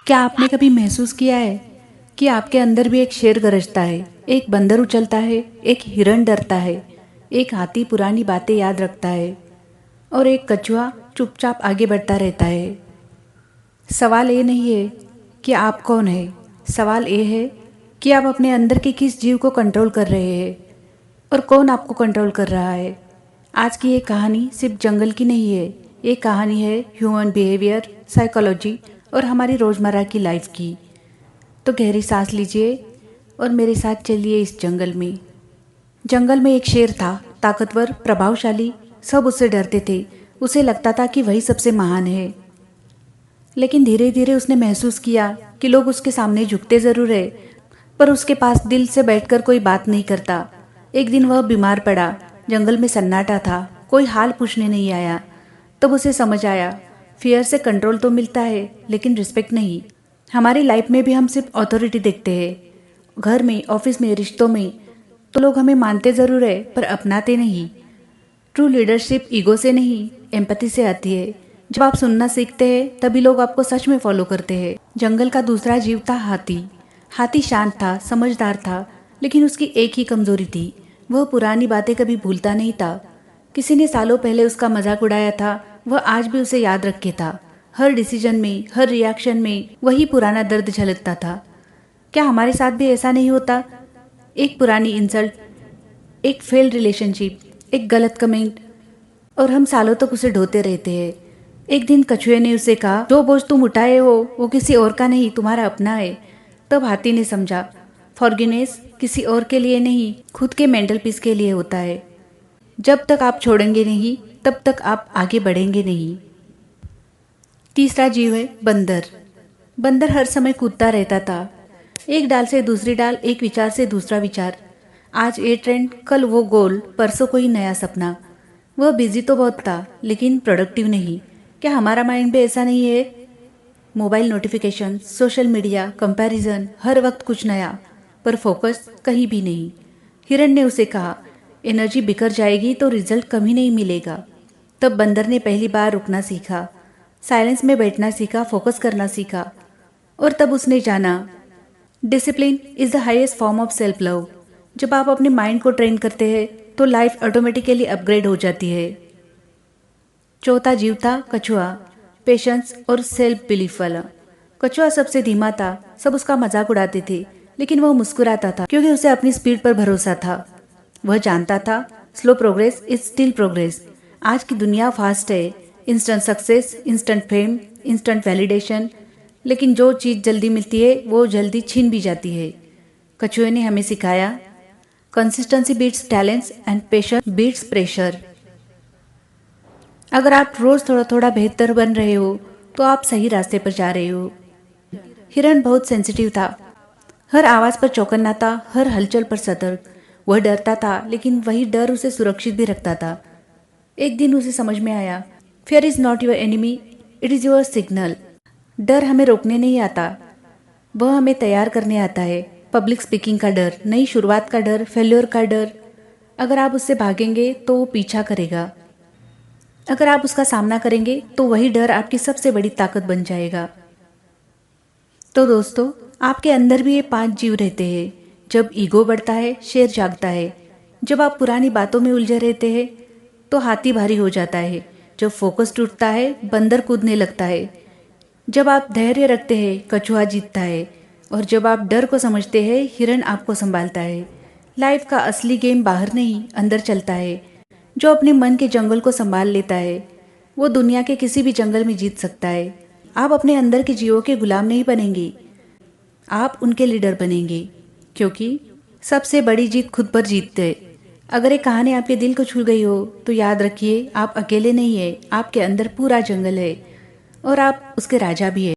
क्या आपने कभी महसूस किया है कि आपके अंदर भी एक शेर गरजता है, एक बंदर उछलता है, एक हिरण डरता है, एक हाथी पुरानी बातें याद रखता है और एक कछुआ चुपचाप आगे बढ़ता रहता है। सवाल ये नहीं है कि आप कौन है, सवाल ये है कि आप अपने अंदर के किस जीव को कंट्रोल कर रहे हैं और कौन आपको कंट्रोल कर रहा है। आज की ये कहानी सिर्फ जंगल की नहीं है, ये कहानी है ह्यूमन बिहेवियर, साइकोलॉजी और हमारी रोज़मर्रा की लाइफ की। तो गहरी सांस लीजिए और मेरे साथ चलिए इस जंगल में। जंगल में एक शेर था, ताकतवर, प्रभावशाली, सब उससे डरते थे। उसे लगता था कि वही सबसे महान है। लेकिन धीरे धीरे उसने महसूस किया कि लोग उसके सामने झुकते ज़रूर है, पर उसके पास दिल से बैठकर कोई बात नहीं करता। एक दिन वह बीमार पड़ा, जंगल में सन्नाटा था, कोई हाल पूछने नहीं आया। तब उसे समझ आया, फियर से कंट्रोल तो मिलता है लेकिन रिस्पेक्ट नहीं। हमारी लाइफ में भी हम सिर्फ अथॉरिटी देखते हैं, घर में, ऑफिस में, रिश्तों में, तो लोग हमें मानते ज़रूर है पर अपनाते नहीं। ट्रू लीडरशिप ईगो से नहीं, एम्पैथी से आती है। जब आप सुनना सीखते हैं तभी लोग आपको सच में फॉलो करते हैं। जंगल का दूसरा जीव था हाथी। हाथी शांत था, समझदार था, लेकिन उसकी एक ही कमजोरी थी, वह पुरानी बातें कभी भूलता नहीं था। किसी ने सालों पहले उसका मजाक उड़ाया था, वह आज भी उसे याद रखे था। हर डिसीजन में, हर रिएक्शन में वही पुराना दर्द झलकता था। क्या हमारे साथ भी ऐसा नहीं होता? एक पुरानी इंसल्ट, एक फेल्ड रिलेशनशिप, एक गलत कमेंट, और हम सालों तक उसे ढोते रहते हैं। एक दिन कछुए ने उसे कहा, जो बोझ तुम उठाए हो वो किसी और का नहीं, तुम्हारा अपना है। तब हाथी ने समझा, फॉरगिवनेस किसी और के लिए नहीं, खुद के मेंटल पीस के लिए होता है। जब तक आप छोड़ेंगे नहीं तब तक आप आगे बढ़ेंगे नहीं। तीसरा जीव है बंदर। बंदर हर समय कूदता रहता था, एक डाल से दूसरी डाल, एक विचार से दूसरा विचार। आज ये ट्रेंड, कल वो गोल, परसों कोई नया सपना। वह बिजी तो बहुत था लेकिन प्रोडक्टिव नहीं। क्या हमारा माइंड भी ऐसा नहीं है? Mobile notification, social media, comparison, हर वक्त कुछ नया, पर फोकस कहीं भी नहीं। हिरण ने उसे कहा, एनर्जी बिखर जाएगी तो रिजल्ट कभी नहीं मिलेगा। तब बंदर ने पहली बार रुकना सीखा, साइलेंस में बैठना सीखा, फोकस करना सीखा, और तब उसने जाना, discipline is the highest form of self love. जब आप अपने माइंड को ट्रेन करते हैं तो लाइफ ऑटोमेटिकली अपग्रेड हो जाती है। चौथा जीव था कछुआ, पेशेंस और सेल्फ बिलीफ वाला। कछुआ सबसे धीमा था, सब उसका मजाक उड़ाते थे, लेकिन वह मुस्कुराता था क्योंकि उसे अपनी स्पीड पर भरोसा था। वह जानता था, slow progress is still progress. आज की दुनिया फास्ट है, instant success, instant fame, instant validation, लेकिन जो चीज़ जल्दी मिलती है वो जल्दी छीन भी जाती है। कछुए ने हमें सिखाया, consistency beats talents and patience beats pressure. अगर आप रोज़ थोड़ा थोड़ा बेहतर बन रहे हो तो आप सही रास्ते पर जा रहे हो। हिरण बहुत सेंसिटिव था, हर आवाज़ पर चौकन्ना था, हर हलचल पर सतर्क। वह डरता था लेकिन वही डर उसे सुरक्षित भी रखता था। एक दिन उसे समझ में आया, fear is not your enemy, it is your signal. डर हमें रोकने नहीं आता, वह हमें तैयार करने आता है। पब्लिक स्पीकिंग का डर, नई शुरुआत का डर, फेल्योर का डर। अगर आप उससे भागेंगे तो वो पीछा करेगा, अगर आप उसका सामना करेंगे तो वही डर आपकी सबसे बड़ी ताकत बन जाएगा। तो दोस्तों, आपके अंदर भी ये 5 जीव रहते हैं। जब ईगो बढ़ता है, शेर जागता है। जब आप पुरानी बातों में उलझे रहते हैं तो हाथी भारी हो जाता है। जब फोकस टूटता है, बंदर कूदने लगता है। जब आप धैर्य रखते हैं, कछुआ जीतता है, और जब आप डर को समझते हैं, हिरण आपको संभालता है। लाइफ का असली गेम बाहर नहीं, अंदर चलता है। जो अपने मन के जंगल को संभाल लेता है वो दुनिया के किसी भी जंगल में जीत सकता है। आप अपने अंदर के जीवों के गुलाम नहीं बनेंगे, आप उनके लीडर बनेंगे, क्योंकि सबसे बड़ी जीत खुद पर जीतते हैं। अगर एक कहानी आपके दिल को छू गई हो तो याद रखिए, आप अकेले नहीं है, आपके अंदर पूरा जंगल है और आप उसके राजा भी है।